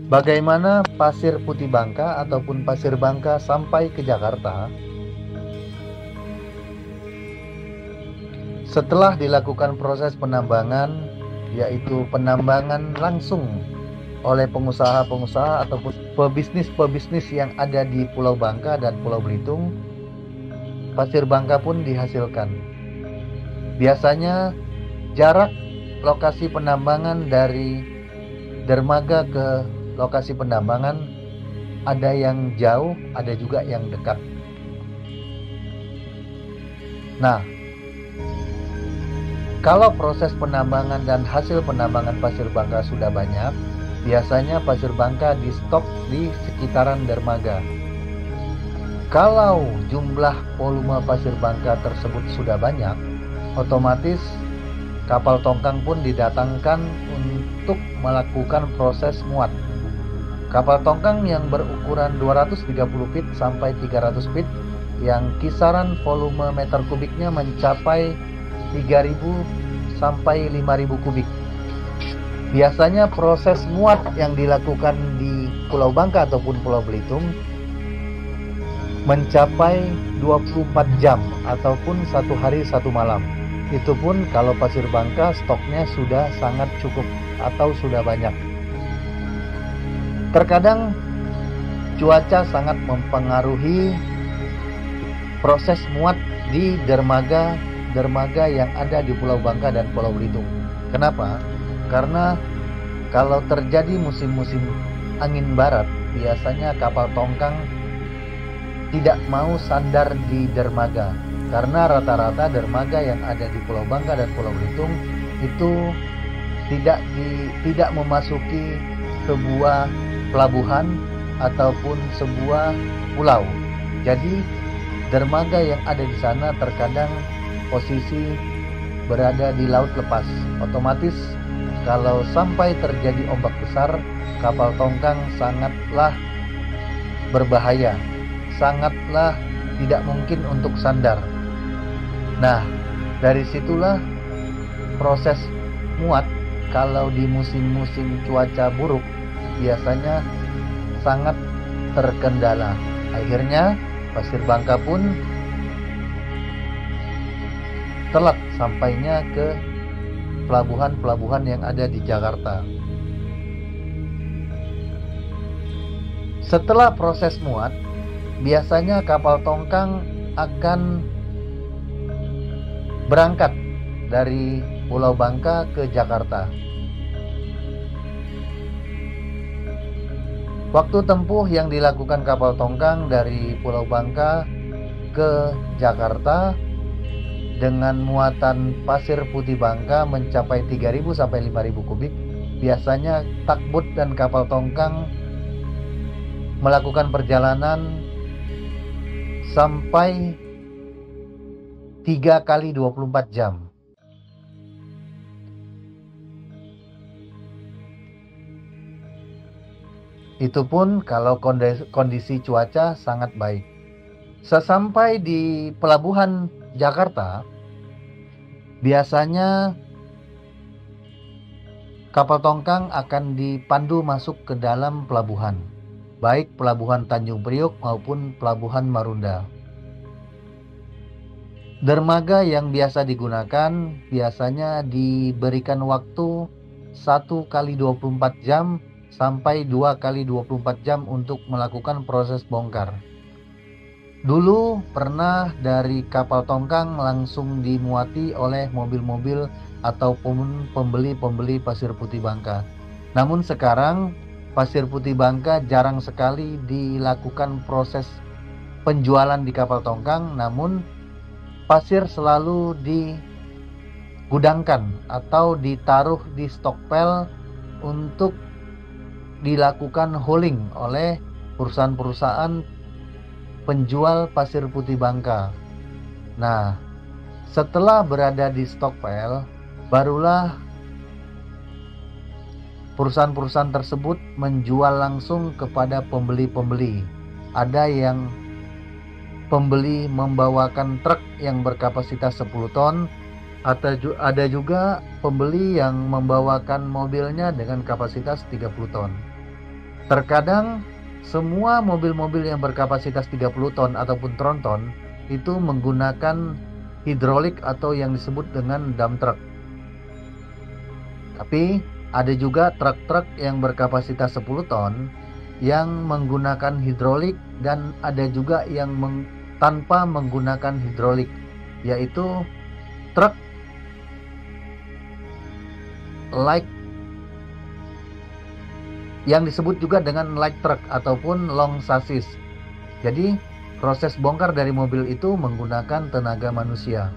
Bagaimana pasir putih Bangka ataupun pasir Bangka sampai ke Jakarta? Setelah dilakukan proses penambangan, yaitu penambangan langsung oleh pengusaha-pengusaha ataupun pebisnis-pebisnis yang ada di Pulau Bangka dan Pulau Belitung, pasir Bangka pun dihasilkan. Biasanya jarak lokasi penambangan dari dermaga ke lokasi penambangan ada yang jauh, ada juga yang dekat. Nah, kalau proses penambangan dan hasil penambangan pasir Bangka sudah banyak, biasanya pasir Bangka di stok di sekitaran dermaga. Kalau jumlah volume pasir Bangka tersebut sudah banyak, otomatis kapal tongkang pun didatangkan untuk melakukan proses muat. Kapal tongkang yang berukuran 230 feet sampai 300 feet yang kisaran volume meter kubiknya mencapai 3.000 sampai 5.000 kubik. Biasanya proses muat yang dilakukan di Pulau Bangka ataupun Pulau Belitung mencapai 24 jam ataupun 1 hari 1 malam. Itu pun kalau pasir Bangka stoknya sudah sangat cukup atau sudah banyak. Terkadang cuaca sangat mempengaruhi proses muat di dermaga yang ada di Pulau Bangka dan Pulau Belitung. Kenapa? Karena kalau terjadi musim-musim angin barat, biasanya kapal tongkang tidak mau sandar di dermaga. Karena rata-rata dermaga yang ada di Pulau Bangka dan Pulau Belitung itu tidak memasuki sebuah pelabuhan ataupun sebuah pulau. Jadi dermaga yang ada di sana terkadang posisi berada di laut lepas. Otomatis kalau sampai terjadi ombak besar, kapal tongkang sangatlah berbahaya, sangatlah tidak mungkin untuk sandar. Nah, dari situlah proses muat kalau di musim-musim cuaca buruk biasanya sangat terkendala. Akhirnya pasir Bangka pun telat sampainya ke pelabuhan-pelabuhan yang ada di Jakarta. Setelah proses muat, biasanya kapal tongkang akan berangkat dari Pulau Bangka ke Jakarta. Waktu tempuh yang dilakukan kapal tongkang dari Pulau Bangka ke Jakarta dengan muatan pasir putih Bangka mencapai 3.000 sampai 5.000 kubik. Biasanya takbut dan kapal tongkang melakukan perjalanan sampai 3 kali 24 jam. Itu pun kalau kondisi cuaca sangat baik. Sesampai di pelabuhan Jakarta, biasanya kapal tongkang akan dipandu masuk ke dalam pelabuhan, baik pelabuhan Tanjung Priok maupun pelabuhan Marunda. Dermaga yang biasa digunakan biasanya diberikan waktu 1 kali 24 jam sampai 2 kali 24 jam untuk melakukan proses bongkar. Dulu pernah dari kapal tongkang langsung dimuati oleh mobil-mobil ataupun pembeli-pembeli pasir putih Bangka. Namun sekarang pasir putih Bangka jarang sekali dilakukan proses penjualan di kapal tongkang, namun pasir selalu digudangkan atau ditaruh di stockpile untuk dilakukan hauling oleh perusahaan-perusahaan penjual pasir putih Bangka. Nah, setelah berada di stockpile, barulah perusahaan-perusahaan tersebut menjual langsung kepada pembeli-pembeli. Ada yang pembeli membawakan truk yang berkapasitas 10 ton, ada juga pembeli yang membawakan mobilnya dengan kapasitas 30 ton. Terkadang semua mobil-mobil yang berkapasitas 30 ton ataupun tronton itu menggunakan hidrolik atau yang disebut dengan dump truck. Tapi ada juga truk-truk yang berkapasitas 10 ton yang menggunakan hidrolik, dan ada juga yang tanpa menggunakan hidrolik, yaitu truk light yang disebut juga dengan light truck ataupun long chassis. Jadi proses bongkar dari mobil itu menggunakan tenaga manusia.